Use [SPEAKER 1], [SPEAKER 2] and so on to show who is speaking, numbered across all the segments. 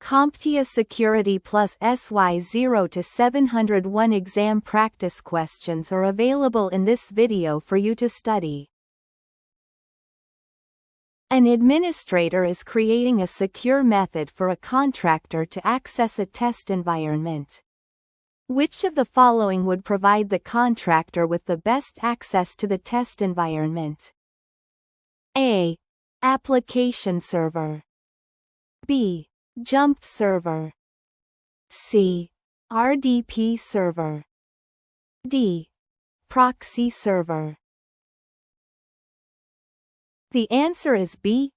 [SPEAKER 1] CompTIA Security SY0-701 exam practice questions are available in this video for you to study. An administrator is creating a secure method for a contractor to access a test environment. Which of the following would provide the contractor with the best access to the test environment? A. Application server. B. Jump server. C. RDP server. D. Proxy server. The answer is B.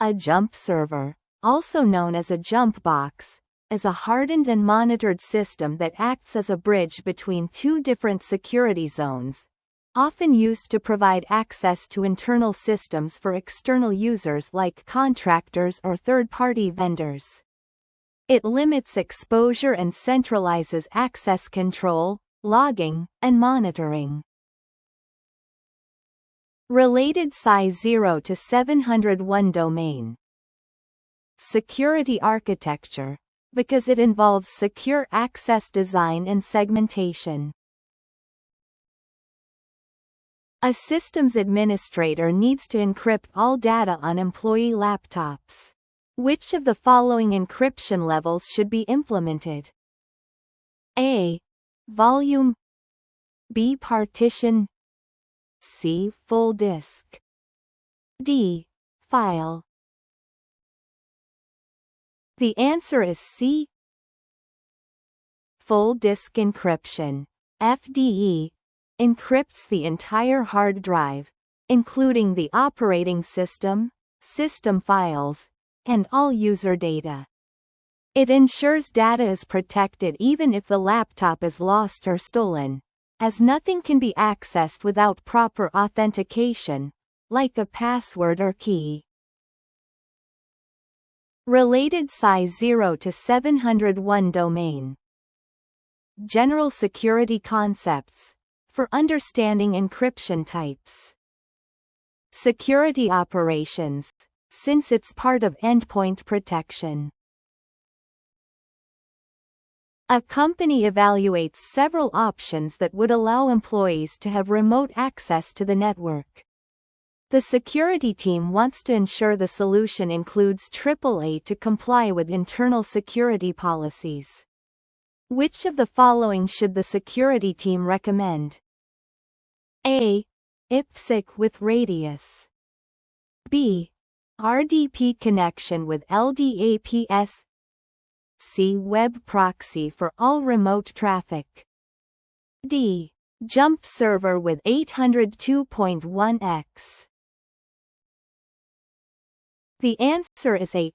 [SPEAKER 1] A jump server, also known as a jump box, is a hardened and monitored system that acts as a bridge between two different security zones, often used to provide access to internal systems for external users like contractors or third-party vendors. It limits exposure and centralizes access control, logging, and monitoring. Related SY0-701 domain. Security architecture, because it involves secure access design and segmentation. A systems administrator needs to encrypt all data on employee laptops. Which of the following encryption levels should be implemented? A. Volume. B. Partition. C. Full disk. D. File. The answer is C. Full disk encryption, FDE, encrypts the entire hard drive, including the operating system, system files, and all user data. It ensures data is protected even if the laptop is lost or stolen, as nothing can be accessed without proper authentication, like a password or key. Related SY0-701 domain. General security concepts, for understanding encryption types. Security operations, since it's part of endpoint protection. A company evaluates several options that would allow employees to have remote access to the network. The security team wants to ensure the solution includes AAA to comply with internal security policies. Which of the following should the security team recommend? A. IPsec with Radius. B. RDP connection with LDAPS. C. Web proxy for all remote traffic. D. Jump server with 802.1x. The answer is A.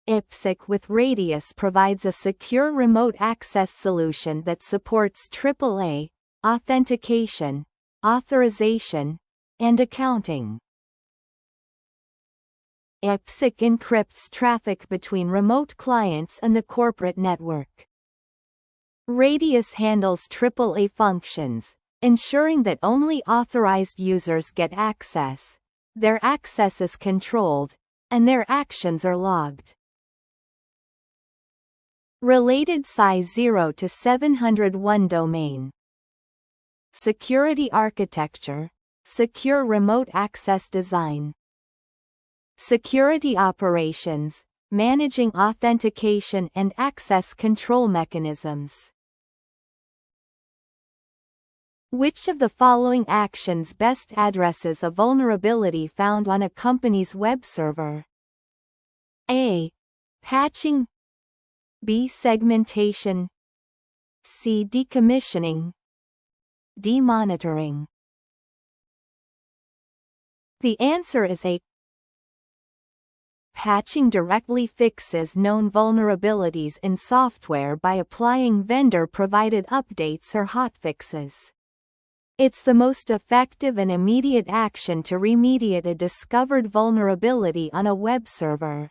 [SPEAKER 1] IPsec with Radius provides a secure remote access solution that supports AAA, authentication, authorization, and accounting. IPsec encrypts traffic between remote clients and the corporate network. Radius handles AAA functions, ensuring that only authorized users get access, their access is controlled, and their actions are logged. Related SY0-701 domain. Security architecture, secure remote access design. Security operations, managing authentication and access control mechanisms. Which of the following actions best addresses a vulnerability found on a company's web server? A. Patching. B. Segmentation. C. Decommissioning. D. Monitoring. The answer is A. Patching directly fixes known vulnerabilities in software by applying vendor-provided updates or hotfixes. It's the most effective and immediate action to remediate a discovered vulnerability on a web server.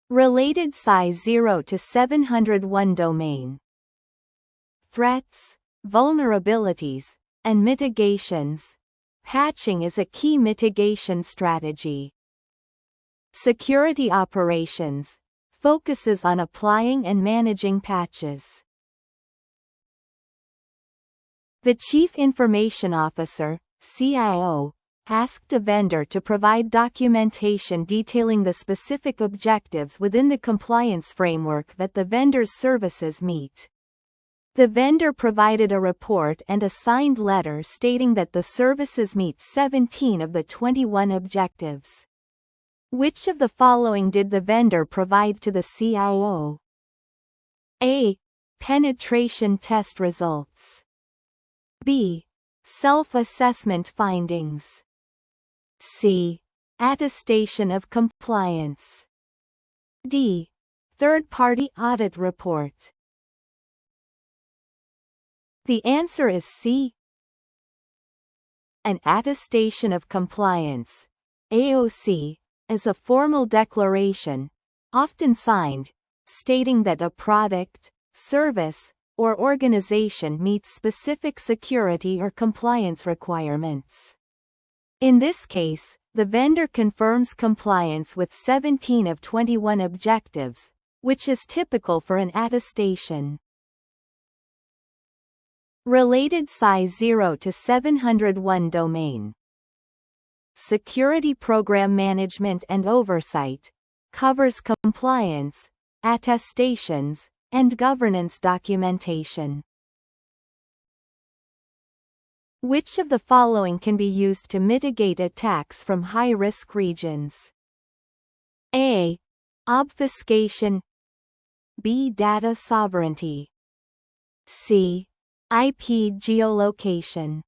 [SPEAKER 1] Related SY0-701 domain. Threats, vulnerabilities, and mitigations. Patching is a key mitigation strategy. Security operations focuses on applying and managing patches. The Chief Information Officer, CIO, asked a vendor to provide documentation detailing the specific objectives within the compliance framework that the vendor's services meet. The vendor provided a report and a signed letter stating that the services meet 17 of the 21 objectives. Which of the following did the vendor provide to the CIO? A. Penetration test results. B. Self-assessment findings. C. Attestation of compliance. D. Third-party audit report. The answer is C. An attestation of compliance, AOC, is a formal declaration, often signed, stating that a product, service, or organization meets specific security or compliance requirements. In this case, the vendor confirms compliance with 17 of 21 objectives, which is typical for an attestation. Related SY0-701 domain. Security program management and oversight covers compliance, attestations, and governance documentation. Which of the following can be used to mitigate attacks from high-risk regions? A. Obfuscation. B. Data sovereignty. C. IP geolocation.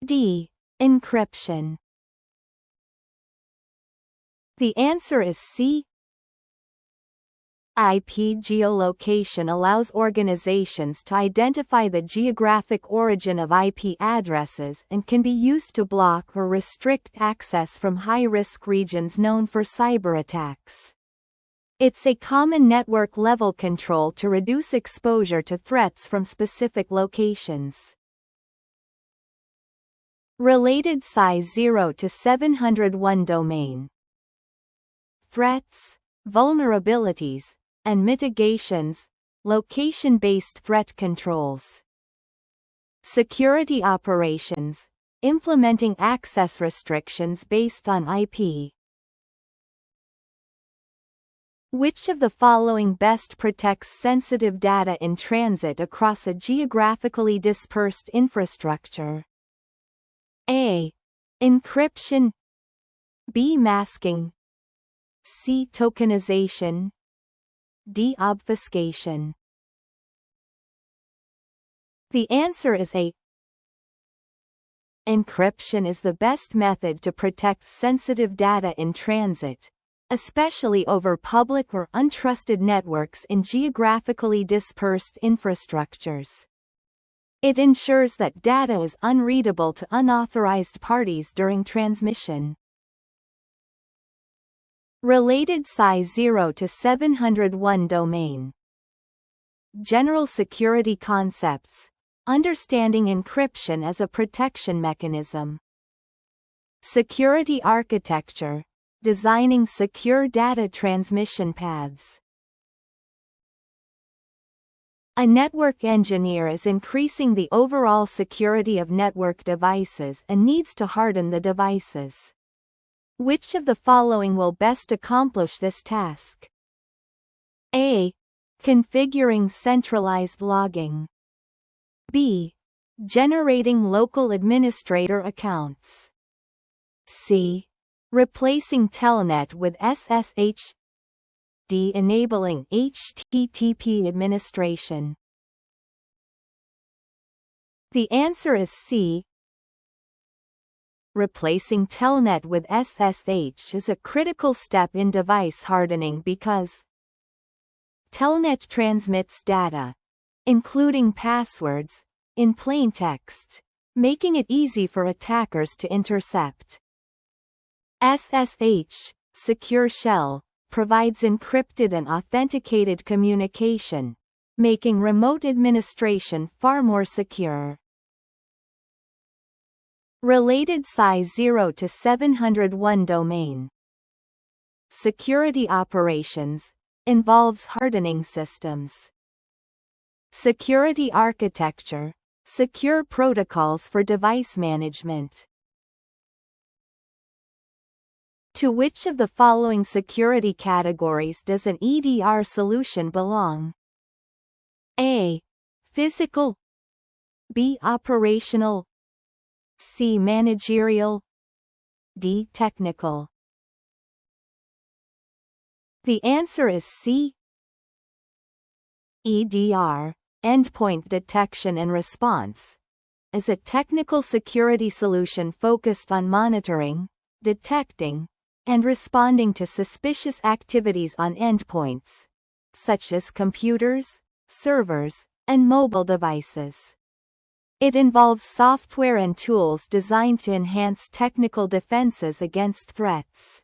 [SPEAKER 1] D. Encryption. The answer is C. IP geolocation allows organizations to identify the geographic origin of IP addresses and can be used to block or restrict access from high-risk regions known for cyber attacks. It's a common network-level control to reduce exposure to threats from specific locations. Related SY0-701 domain. Threats, vulnerabilities, and mitigations, location-based threat controls. Security operations, implementing access restrictions based on IP. Which of the following best protects sensitive data in transit across a geographically dispersed infrastructure? A. Encryption. B. Masking. C. Tokenization. D. Obfuscation. The answer is A. Encryption is the best method to protect sensitive data in transit, especially over public or untrusted networks in geographically dispersed infrastructures. It ensures that data is unreadable to unauthorized parties during transmission. Related SY0-701 domain. General security concepts, understanding encryption as a protection mechanism. Security architecture, designing secure data transmission paths. A network engineer is increasing the overall security of network devices and needs to harden the devices. Which of the following will best accomplish this task? A. Configuring centralized logging. B. Generating local administrator accounts. C. Replacing Telnet with SSH. D. Enabling HTTP administration. The answer is C. Replacing Telnet with SSH is a critical step in device hardening because Telnet transmits data, including passwords, in plain text, making it easy for attackers to intercept. SSH, Secure Shell, provides encrypted and authenticated communication, making remote administration far more secure. Related SY0-701 domain. security operations, involves hardening systems. Security architecture, secure protocols for device management. To which of the following security categories does an EDR solution belong? A. Physical, B. Operational, C. Managerial, D. Technical. The answer is C. EDR, Endpoint Detection and Response, is a technical security solution focused on monitoring, detecting, and responding to suspicious activities on endpoints, such as computers, servers, and mobile devices. It involves software and tools designed to enhance technical defenses against threats.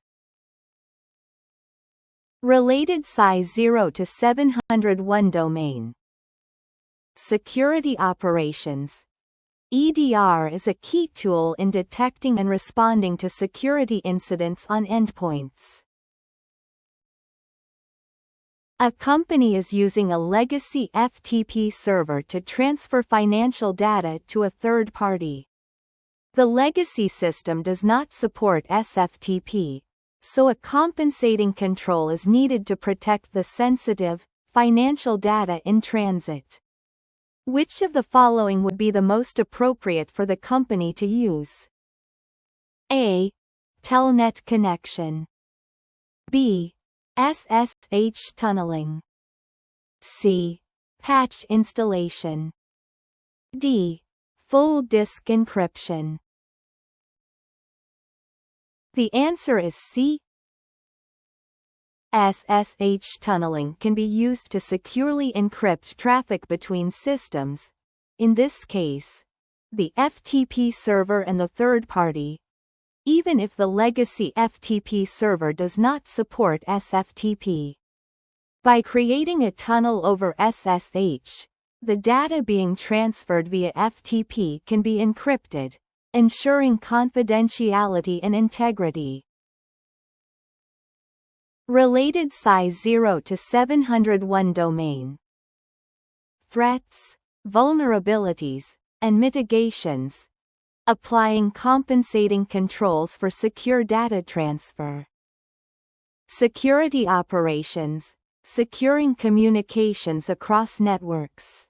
[SPEAKER 1] Related SY0-701 domain. Security operations. EDR is a key tool in detecting and responding to security incidents on endpoints. A company is using a legacy FTP server to transfer financial data to a third party. The legacy system does not support SFTP, so a compensating control is needed to protect the sensitive, financial data in transit. Which of the following would be the most appropriate for the company to use? A. Telnet connection. B. SSH tunneling. C. Patch installation. D. Full disk encryption. The answer is C. SSH tunneling can be used to securely encrypt traffic between systems, in this case, the FTP server and the third party, even if the legacy FTP server does not support SFTP. By creating a tunnel over SSH, the data being transferred via FTP can be encrypted, ensuring confidentiality and integrity. Related SY0-701 domain. Threats, vulnerabilities, and mitigations. Applying compensating controls for secure data transfer. Security operations, securing communications across networks.